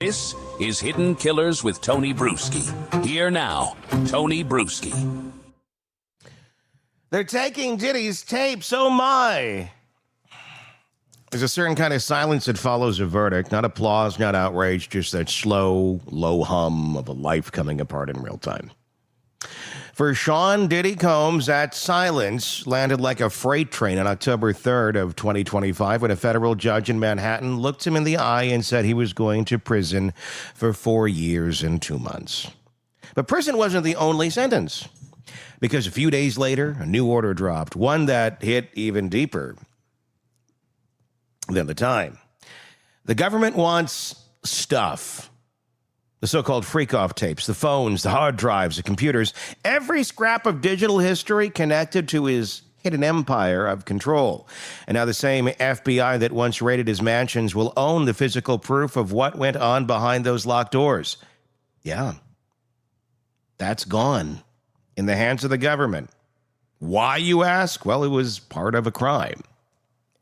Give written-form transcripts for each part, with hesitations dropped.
This is Hidden Killers with Tony Bruschi. Here now, Tony Bruschi. They're taking Diddy's tapes, oh my. There's a certain kind of silence that follows a verdict. Not applause, not outrage, just that slow, low hum of a life coming apart in real time. For Sean Diddy Combs, that silence landed like a freight train on October 3rd of 2025 when a federal judge in Manhattan looked him in the eye and said he was going to prison for 4 years and 2 months. But prison wasn't the only sentence, because a few days later, a new order dropped, one that hit even deeper than the time. The government wants stuff. The so-called freak-off tapes, the phones, the hard drives, the computers, every scrap of digital history connected to his hidden empire of control. And now the same FBI that once raided his mansions will own the physical proof of what went on behind those locked doors. Yeah, that's gone in the hands of the government. Why, you ask? Well, it was part of a crime,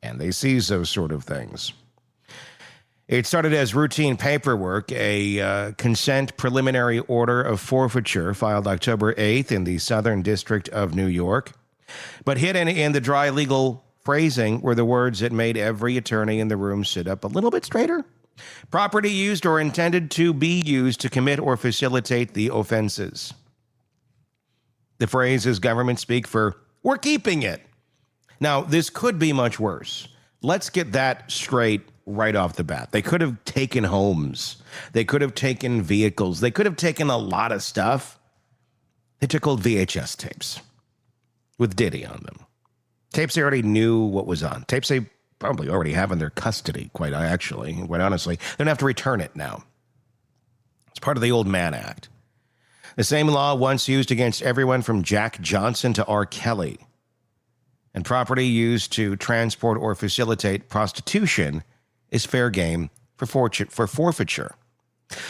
and they seize those sort of things. It started as routine paperwork, a consent preliminary order of forfeiture filed October 8th in the Southern District of New York. But hidden in the dry legal phrasing were the words that made every attorney in the room sit up a little bit straighter. Property used or intended to be used to commit or facilitate the offenses. The phrase is government speak for, we're keeping it. Now, this could be much worse. Let's get that straight right off the bat. They could have taken homes. They could have taken vehicles. They could have taken a lot of stuff. They took old VHS tapes with Diddy on them. Tapes they already knew what was on. Tapes they probably already have in their custody, quite honestly. They don't have to return it now. It's part of the old Mann Act. The same law once used against everyone from Jack Johnson to R. Kelly. And property used to transport or facilitate prostitution is fair game for forfeiture.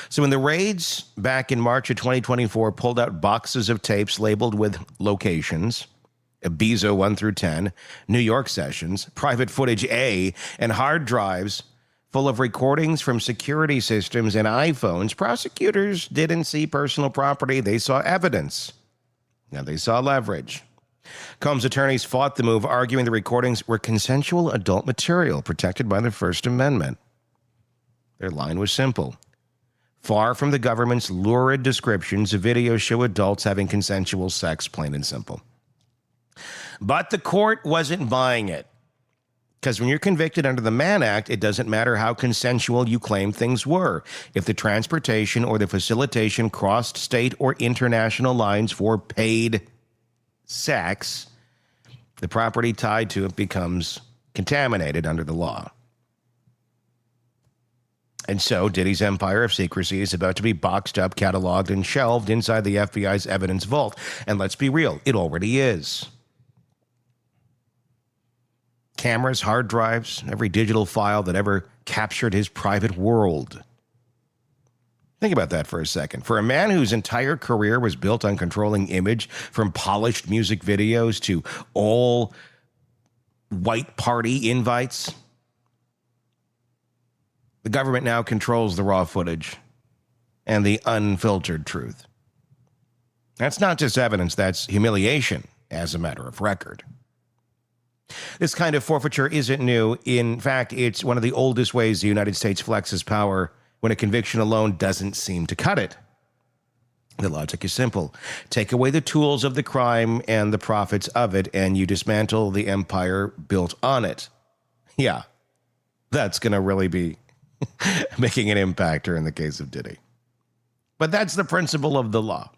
So when the raids back in March of 2024 pulled out boxes of tapes labeled with locations, Ibiza 1 through 10, New York sessions, private footage A, and hard drives full of recordings from security systems and iPhones, prosecutors didn't see personal property. They saw evidence. Now they saw leverage. Combs' attorneys fought the move, arguing the recordings were consensual adult material protected by the First Amendment. Their line was simple. Far from the government's lurid descriptions, the videos show adults having consensual sex, plain and simple. But the court wasn't buying it. Because when you're convicted under the Mann Act, it doesn't matter how consensual you claim things were. If the transportation or the facilitation crossed state or international lines for paid sex, the property tied to it becomes contaminated under the law. And so Diddy's empire of secrecy is about to be boxed up, cataloged, and shelved inside the FBI's evidence vault. And let's be real, it already is. Cameras, hard drives, every digital file that ever captured his private world. Think about that for a second. For a man whose entire career was built on controlling image, from polished music videos to all white party invites, the government now controls the raw footage and the unfiltered truth. That's not just evidence, that's humiliation as a matter of record. This kind of forfeiture isn't new. In fact, it's one of the oldest ways the United States flexes power when a conviction alone doesn't seem to cut it. The logic is simple. Take away the tools of the crime and the profits of it, and you dismantle the empire built on it. Yeah, that's going to really be making an impact here in the case of Diddy. But that's the principle of the law.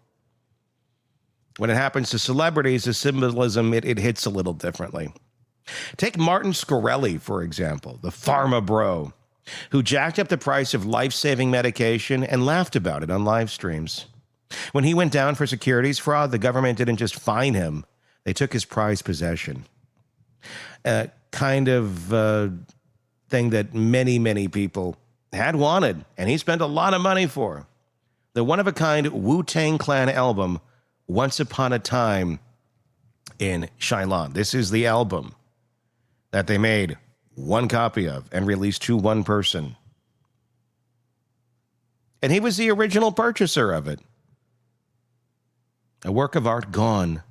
When it happens to celebrities, the symbolism, it hits a little differently. Take Martin Shkreli, for example, the pharma bro, who jacked up the price of life-saving medication and laughed about it on live streams. When he went down for securities fraud, the government didn't just fine him. They took his prized possession. A kind of thing that many, many people had wanted, and he spent a lot of money for. The one-of-a-kind Wu-Tang Clan album, Once Upon a Time in Shylon. This is the album that they made one copy of and released to one person. And he was the original purchaser of it. A work of art gone.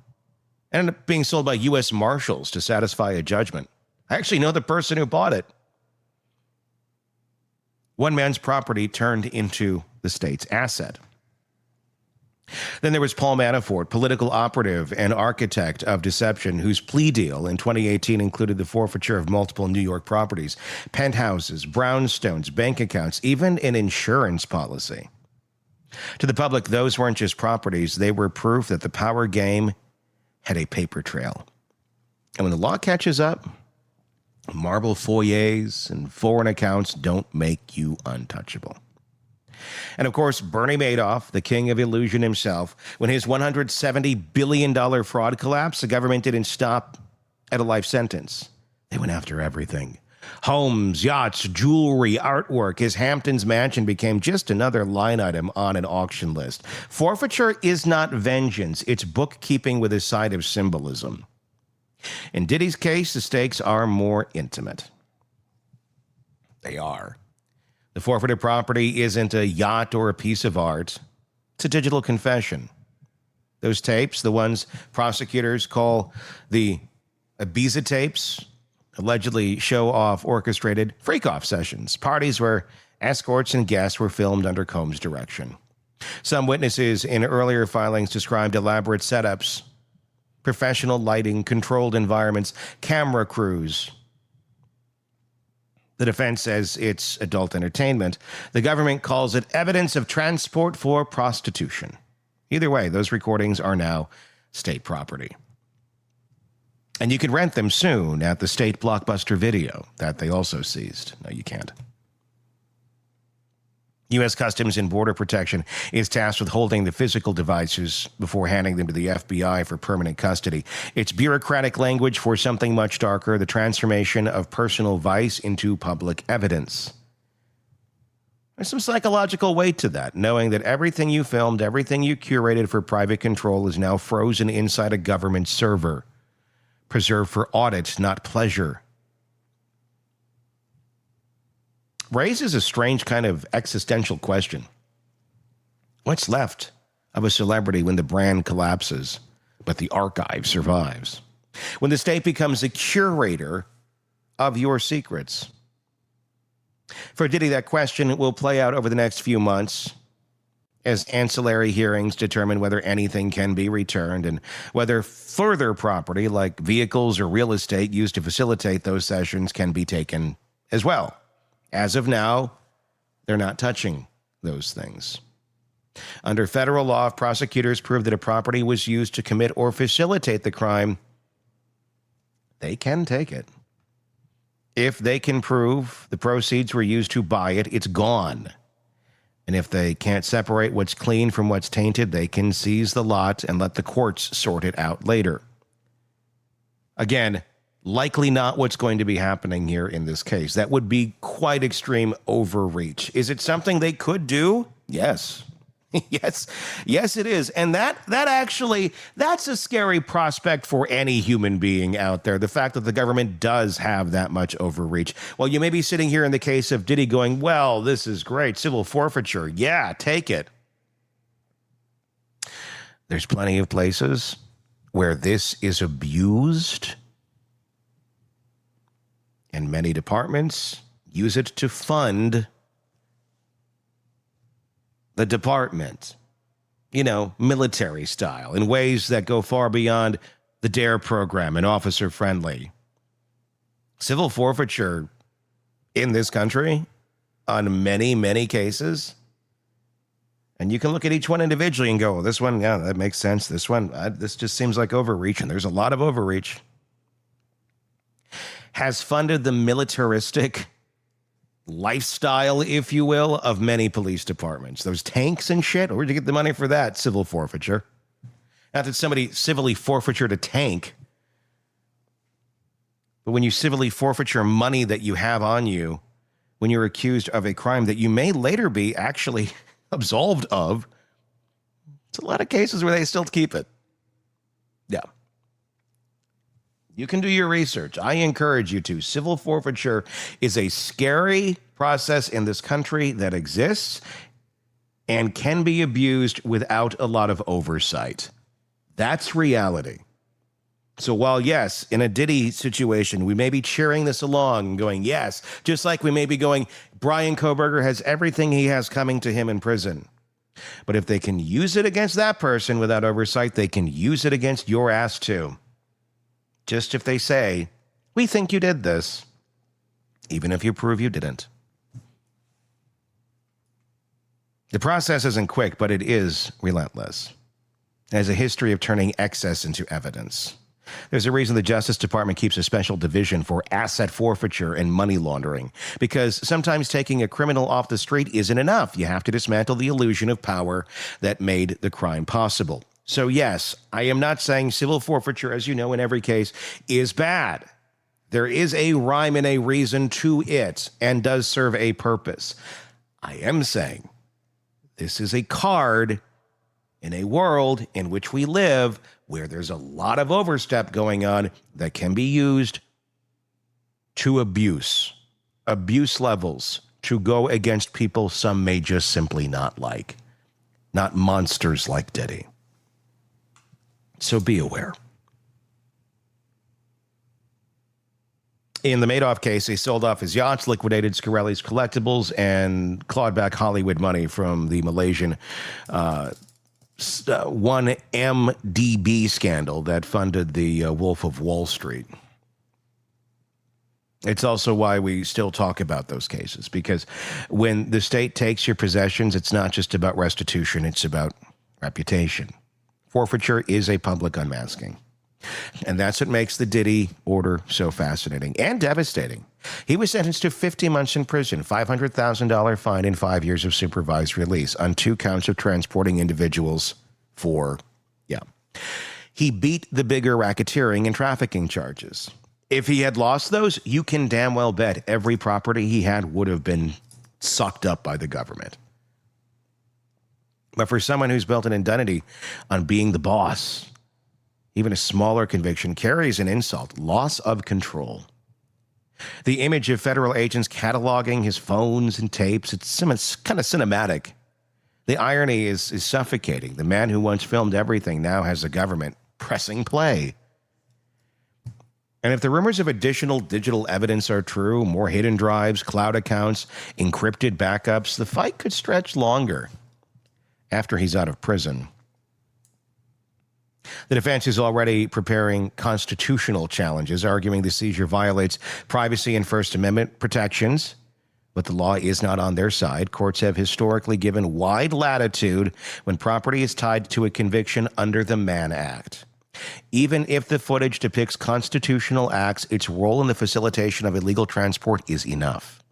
Ended up being sold by U.S. Marshals to satisfy a judgment. I actually know the person who bought it. One man's property turned into the state's asset. Then there was Paul Manafort, political operative and architect of deception, whose plea deal in 2018 included the forfeiture of multiple New York properties, penthouses, brownstones, bank accounts, even an insurance policy. To the public, those weren't just properties. They were proof that the power game had a paper trail. And when the law catches up, marble foyers and foreign accounts don't make you untouchable. And of course, Bernie Madoff, the king of illusion himself, when his $170 billion fraud collapsed, the government didn't stop at a life sentence. They went after everything. Homes, yachts, jewelry, artwork. His Hamptons mansion became just another line item on an auction list. Forfeiture is not vengeance. It's bookkeeping with a side of symbolism. In Diddy's case, the stakes are more intimate. They are. The forfeited property isn't a yacht or a piece of art. It's a digital confession. Those tapes, the ones prosecutors call the Ibiza tapes, allegedly show-off orchestrated freak-off sessions, parties where escorts and guests were filmed under Combs' direction. Some witnesses in earlier filings described elaborate setups, professional lighting, controlled environments, camera crews. The defense says it's adult entertainment. The government calls it evidence of transport for prostitution. Either way, those recordings are now state property. And you can rent them soon at the state Blockbuster Video that they also seized. No, you can't. U.S. Customs and Border Protection is tasked with holding the physical devices before handing them to the FBI for permanent custody. It's bureaucratic language for something much darker, the transformation of personal vice into public evidence. There's some psychological weight to that, knowing that everything you filmed, everything you curated for private control is now frozen inside a government server, preserved for audit, not pleasure. Raises a strange kind of existential question. What's left of a celebrity when the brand collapses, but the archive survives? When the state becomes the curator of your secrets? For Diddy, that question will play out over the next few months as ancillary hearings determine whether anything can be returned and whether further property like vehicles or real estate used to facilitate those sessions can be taken as well. As of now, they're not touching those things. Under federal law, if prosecutors prove that a property was used to commit or facilitate the crime, they can take it. If they can prove the proceeds were used to buy it, it's gone. And if they can't separate what's clean from what's tainted, they can seize the lot and let the courts sort it out later. Again, likely not what's going to be happening here in this case. That would be quite extreme overreach. Is it something they could do? Yes. Yes, it is. And that's a scary prospect for any human being out there. The fact that the government does have that much overreach. Well, you may be sitting here in the case of Diddy going, well, this is great. Civil forfeiture. Yeah, take it. There's plenty of places where this is abused. And many departments use it to fund the department, military style, in ways that go far beyond the DARE program and officer friendly. Civil forfeiture in this country, on many, many cases, and you can look at each one individually and go, well, this one, yeah, that makes sense. This one, this just seems like overreach, and there's a lot of overreach. Has funded the militaristic lifestyle, if you will, of many police departments. Those tanks and shit, where'd you get the money for that? Civil forfeiture. Not that somebody civilly forfeited a tank, but when you civilly forfeiture money that you have on you, when you're accused of a crime that you may later be actually absolved of, it's a lot of cases where they still keep it. Yeah. You can do your research. I encourage you to. Civil forfeiture is a scary process in this country that exists. and can be abused without a lot of oversight. That's reality. So while, yes, in a Diddy situation, we may be cheering this along and going, yes, just like we may be going, Brian Koberger has everything he has coming to him in prison. But if they can use it against that person without oversight, they can use it against your ass too. Just if they say, we think you did this, even if you prove you didn't. The process isn't quick, but it is relentless. It has a history of turning excess into evidence. There's a reason the Justice Department keeps a special division for asset forfeiture and money laundering, because sometimes taking a criminal off the street isn't enough. You have to dismantle the illusion of power that made the crime possible. So yes, I am not saying civil forfeiture, as you know, in every case, is bad. There is a rhyme and a reason to it and does serve a purpose. I am saying this is a card in a world in which we live where there's a lot of overstep going on that can be used to abuse levels, to go against people some may just simply not like, not monsters like Diddy. So be aware. In the Madoff case, he sold off his yachts, liquidated Shkreli's collectibles, and clawed back Hollywood money from the Malaysian 1MDB scandal that funded the Wolf of Wall Street. It's also why we still talk about those cases, because when the state takes your possessions, it's not just about restitution, it's about reputation. Forfeiture is a public unmasking. And that's what makes the Diddy order so fascinating and devastating. He was sentenced to 50 months in prison, $500,000 fine, and 5 years of supervised release on 2 counts of transporting individuals for, He beat the bigger racketeering and trafficking charges. If he had lost those, you can damn well bet every property he had would have been sucked up by the government. But for someone who's built an identity on being the boss, even a smaller conviction carries an insult: loss of control. The image of federal agents cataloging his phones and tapes, it's kind of cinematic. The irony is suffocating. The man who once filmed everything now has the government pressing play. And if the rumors of additional digital evidence are true, more hidden drives, cloud accounts, encrypted backups, the fight could stretch longer after he's out of prison. The defense is already preparing constitutional challenges, arguing the seizure violates privacy and First Amendment protections. But the law is not on their side. Courts have historically given wide latitude when property is tied to a conviction under the Mann Act. Even if the footage depicts constitutional acts, its role in the facilitation of illegal transport is enough.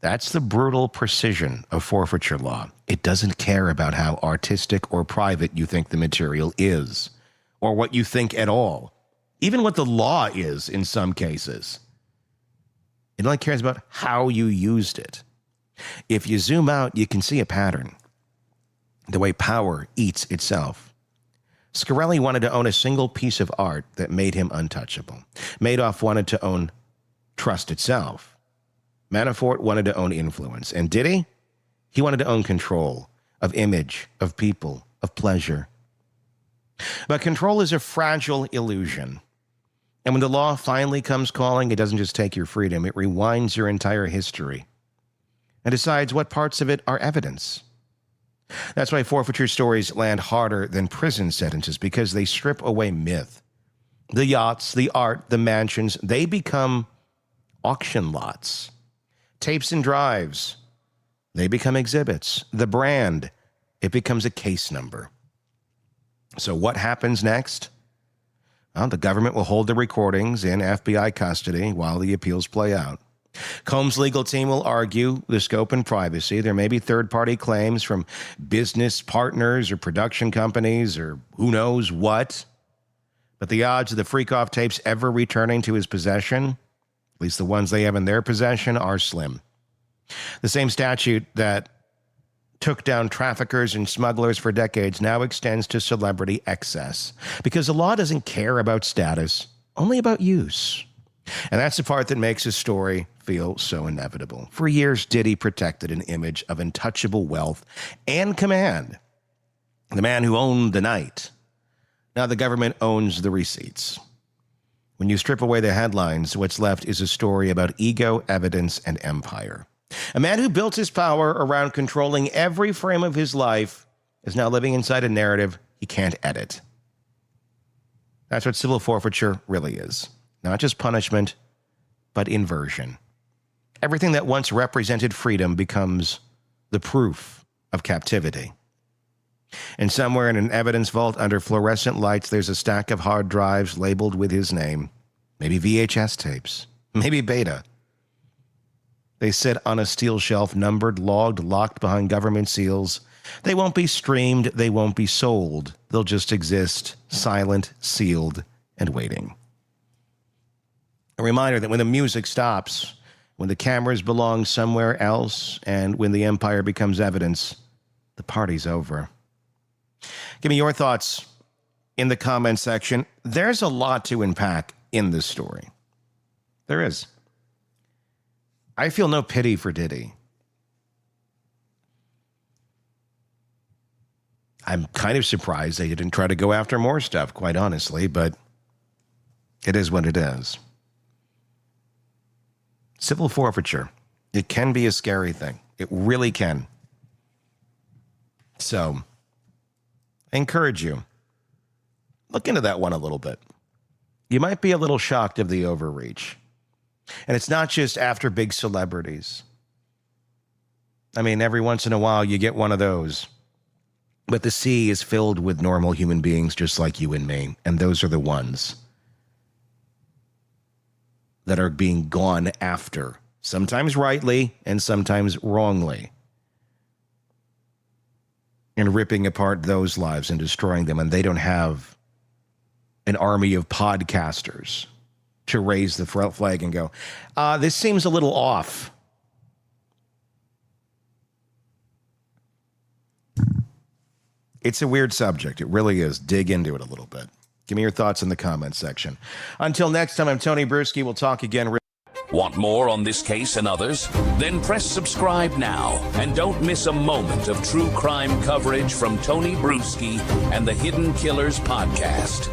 That's the brutal precision of forfeiture law. It doesn't care about how artistic or private you think the material is, or what you think at all, even what the law is in some cases. It only cares about how you used it. If you zoom out, you can see a pattern. The way power eats itself. Shkreli wanted to own a single piece of art that made him untouchable. Madoff wanted to own trust itself. Manafort wanted to own influence. And Diddy? He wanted to own control of image, of people, of pleasure. But control is a fragile illusion. And when the law finally comes calling, it doesn't just take your freedom, it rewinds your entire history and decides what parts of it are evidence. That's why forfeiture stories land harder than prison sentences, because they strip away myth. The yachts, the art, the mansions, they become auction lots. Tapes and drives, they become exhibits. The brand, it becomes a case number. So what happens next? Well, the government will hold the recordings in FBI custody while the appeals play out. Combs' legal team will argue the scope and privacy. There may be third-party claims from business partners or production companies or who knows what. But the odds of the freak-off tapes ever returning to his possession, at least the ones they have in their possession, are slim. The same statute that took down traffickers and smugglers for decades now extends to celebrity excess, because the law doesn't care about status, only about use. And that's the part that makes his story feel so inevitable. For years, Diddy protected an image of untouchable wealth and command. The man who owned the night. Now the government owns the receipts. When you strip away the headlines, what's left is a story about ego, evidence, and empire. A man who built his power around controlling every frame of his life is now living inside a narrative he can't edit. That's what civil forfeiture really is. Not just punishment, but inversion. Everything that once represented freedom becomes the proof of captivity. And somewhere in an evidence vault under fluorescent lights, there's a stack of hard drives labeled with his name. Maybe VHS tapes. Maybe beta. They sit on a steel shelf, numbered, logged, locked behind government seals. They won't be streamed. They won't be sold. They'll just exist, silent, sealed, and waiting. A reminder that when the music stops, when the cameras belong somewhere else, and when the empire becomes evidence, the party's over. Give me your thoughts in the comment section. There's a lot to unpack in this story. There is. I feel no pity for Diddy. I'm kind of surprised they didn't try to go after more stuff, quite honestly, but it is what it is. Civil forfeiture. It can be a scary thing. It really can. So, I encourage you, look into that one a little bit. You might be a little shocked of the overreach. And it's not just after big celebrities. I mean, every once in a while you get one of those. But the sea is filled with normal human beings just like you and me. And those are the ones that are being gone after, sometimes rightly and sometimes wrongly, and ripping apart those lives and destroying them. And they don't have an army of podcasters to raise the flag and go, this seems a little off. It's a weird subject. It really is. Dig into it a little bit. Give me your thoughts in the comments section. Until next time, I'm Tony Bruschi. We'll talk again. Want more on this case and others? Then press subscribe now and don't miss a moment of true crime coverage from Tony Bruschi and the Hidden Killers podcast.